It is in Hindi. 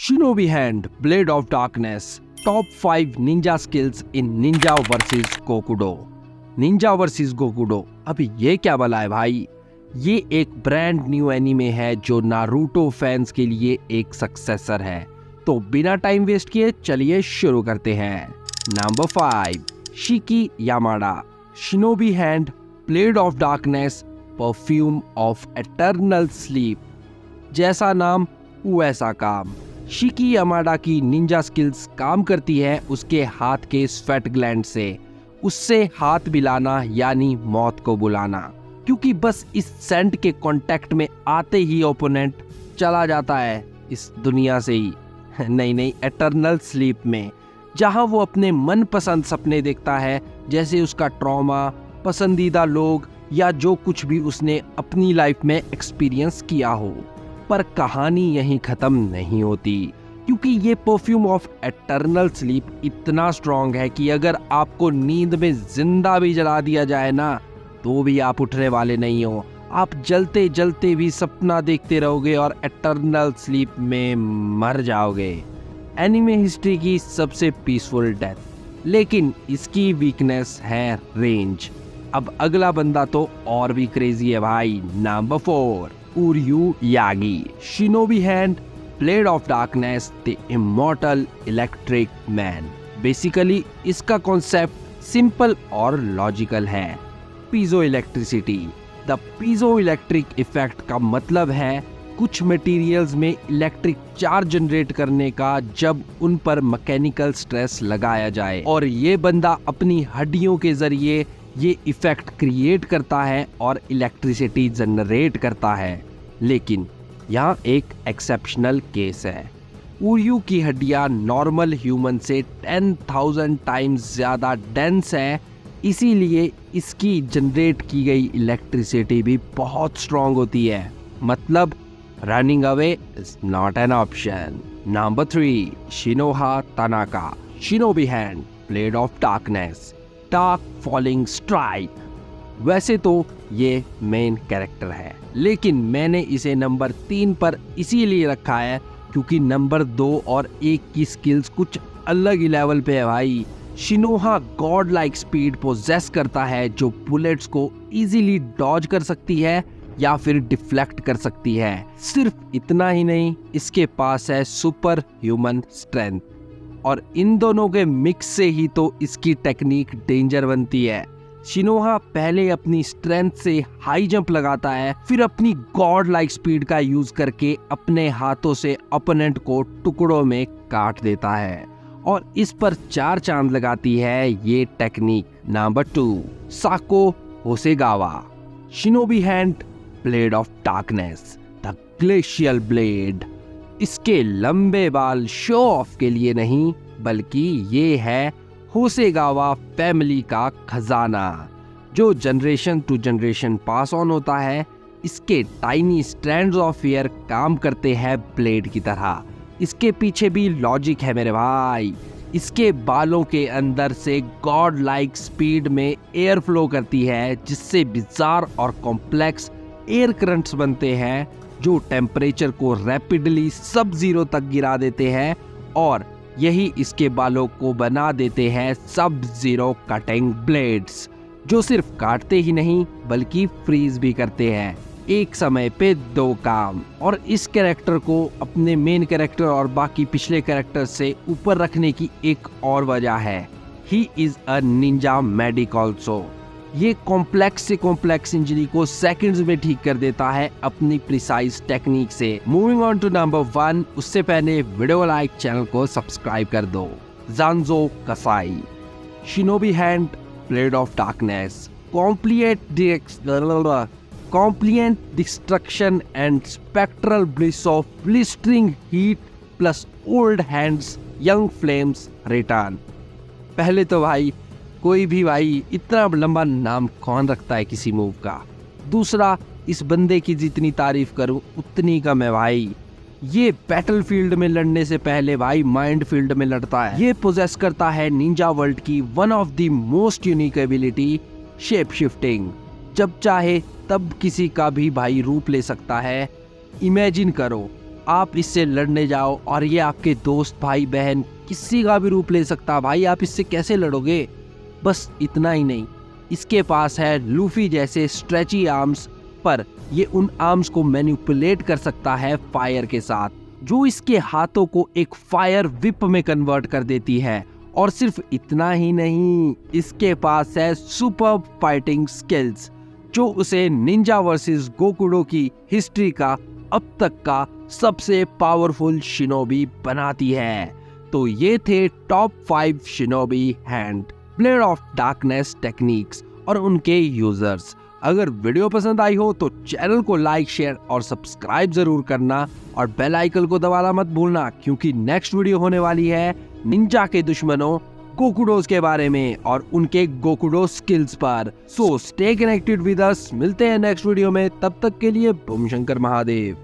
Shinobi Hand, Blade of Darkness, Top 5 Ninja Skills in Ninja vs Gokudo। Ninja versus Gokudo, अभी ये क्या बला है भाई। ये एक ब्रांड न्यू एनीमे है जो नारुतो फैंस के लिए एक सक्सेसर है। तो बिना टाइम वेस्ट किए चलिए शुरू करते हैं। Number 5, Shiki Yamada, shinobi hand, blade of darkness, perfume of eternal sleep. जैसा नाम वैसा काम। शिकी यामाडा की निंजा स्किल्स काम करती है उसके हाथ के स्वेट ग्लैंड से, उससे हाथ मिलाना यानी मौत को बुलाना, क्योंकि बस इस सेंट के कांटेक्ट में आते ही ओपोनेंट चला जाता है इस दुनिया से ही नहीं एटर्नल स्लीप में, जहां वो अपने मनपसंद सपने देखता है, जैसे उसका ट्रॉमा, पसंदीदा लोग या जो कुछ भी उसने अपनी लाइफ में एक्सपीरियंस किया हो। पर कहानी यहीं खत्म नहीं होती, क्योंकि ये परफ्यूम ऑफ एटर्नल स्लीप इतना स्ट्रॉन्ग है कि अगर आपको नींद में जिंदा भी जला दिया जाए ना, तो भी आप उठने वाले नहीं हो। आप जलते जलते भी सपना देखते रहोगे और एटर्नल स्लीप में मर जाओगे। एनिमे हिस्ट्री की सबसे पीसफुल डेथ, लेकिन इसकी वीकनेस है रेंज। अब अगला बंदा तो और भी क्रेजी है भाई। Number 4, Uryu Yagi, shinobi hand, blade of darkness, the immortal electric man. Basically इसका कॉन्सेप्ट सिंपल और लॉजिकल है। Piezo electricity. The piezo electric effect का मतलब है कुछ मटेरियल्स में इलेक्ट्रिक चार्ज जनरेट करने का जब उन पर मैकेनिकल स्ट्रेस लगाया जाए, और ये बंदा अपनी हड्डियों के जरिए ये इफेक्ट क्रिएट करता है और इलेक्ट्रिसिटी जनरेट करता है। लेकिन यहाँ एक एक्सेप्शनल केस है। उरयू की हड्डियाँ नॉर्मल ह्यूमन से 10,000 टाइम्स ज़्यादा डेंस है, इसीलिए इसकी जनरेट की गई इलेक्ट्रिसिटी भी बहुत स्ट्रॉन्ग होती है। मतलब running away is not an option. Number 3, Shinoha Tanaka, shinobi hand, blade of darkness, dark falling strike. वैसे तो ये मेन कैरेक्टर है, लेकिन मैंने इसे नंबर 3 पर इसीलिए रखा है क्योंकि नंबर 2 और 1 की स्किल्स कुछ अलग ही लेवल पे है भाई। शिनोहा गॉड लाइक स्पीड पोजेस करता है जो बुलेट्स को इजीली डॉज कर सकती है या फिर डिफ्लेक्ट कर सकती है। सिर्फ इतना ही नहीं, इसके पास है सुपर ह्यूमन स्ट्रेंथ, और इन दोनों के मिक्स से ही तो इसकी टेक्निक डेंजर बनती है। शिनोहा पहले अपनी स्ट्रेंथ से हाई जंप लगाता है, फिर अपनी गॉड लाइक स्पीड का यूज करके अपने हाथों से ओपोनेंट को टुकड़ों में काट देता है, और इस पर 4 चांद लगाती है ये technique. Number 2, Sako Hasegawa, shinobi hand, blade of darkness, the glacial blade. इसके लंबे बाल शो ऑफ के लिए नहीं, बल्कि ये है होसेगावा फैमिली का खजाना, जो generation to generation pass on होता है। इसके टाइनी स्ट्रैंड्स ऑफ हेयर काम करते हैं ब्लेड की तरह। इसके पीछे भी लॉजिक है मेरे भाई। इसके बालों के अंदर से गॉड लाइक स्पीड में एयर फ्लो करती है, जिससे बिजार और कॉम्प्लेक्स एयर करंट्स बनते हैं जो टेम्परेचर को रैपिडली सब जीरो तक गिरा देते हैं, और यही इसके बालों को बना देते हैं सब जीरो कटिंग ब्लेड्स, जो सिर्फ काटते ही नहीं बल्कि फ्रीज भी करते हैं एक समय पे 2 काम। और इस कैरेक्टर को अपने मेन कैरेक्टर और बाकी पिछले कैरेक्टर से ऊपर रखने की एक और वजह है, he is a Ninja medic also. ये कॉम्प्लेक्स से कॉम्प्लेक्स इंजरी को सेकंड्स में ठीक कर देता है अपनी प्रिसाइज टेक्निक से। मूविंग ऑन टू नंबर 1, उससे पहले वीडियो लाइक, चैनल को सब्सक्राइब कर दो। जानजो कसाई, shinobi hand, blade of darkness, कॉम्प्लिएंट destruction and spectral bliss of blistering heat plus old hands, young flames return. पहले तो भाई कोई भी भाई इतना लंबा नाम कौन रखता है किसी मूव का। दूसरा, इस बंदे की जितनी तारीफ करूं उतनी कम है भाई। ये बैटलफील्ड में लड़ने से पहले भाई माइंड फील्ड में लड़ता है। ये पोजेस करता है निंजा वर्ल्ड की one of the most unique ability, shape shifting. जब चाहे तब किसी का भी भाई रूप ले सकता है। इमेजिन करो, आप इससे लड़ने जाओ और ये आपके दोस्त भाई बहन किसी का भी रूप ले सकता है भाई, आप इससे कैसे लड़ोगे। बस इतना ही नहीं, इसके पास है लूफी जैसे स्ट्रेची आर्म्स, पर ये उन आर्म्स को मैनिपुलेट कर सकता है फायर के साथ, जो इसके हाथों को एक फायर विप में कन्वर्ट कर देती है। और सिर्फ इतना ही नहीं, इसके पास है सुपर फाइटिंग स्किल्स, जो उसे निंजा वर्सेस गोकुडो की हिस्ट्री का अब तक का सबसे पावरफुल शिनोबी बनाती है। तो ये थे top 5 shinobi hand blade of darkness techniques और उनके यूजर्स। अगर वीडियो पसंद आई हो तो चैनल को लाइक, शेयर और सब्सक्राइब जरूर करना और बेल आइकन को दबाना मत भूलना, क्योंकि नेक्स्ट वीडियो होने वाली है निंजा के दुश्मनों गोकुडोस के बारे में और उनके गोकुडो स्किल्स पर। So stay connected with us, मिलते हैं नेक्स्ट वीडियो में, तब तक के लिए बम शंकर महादेव।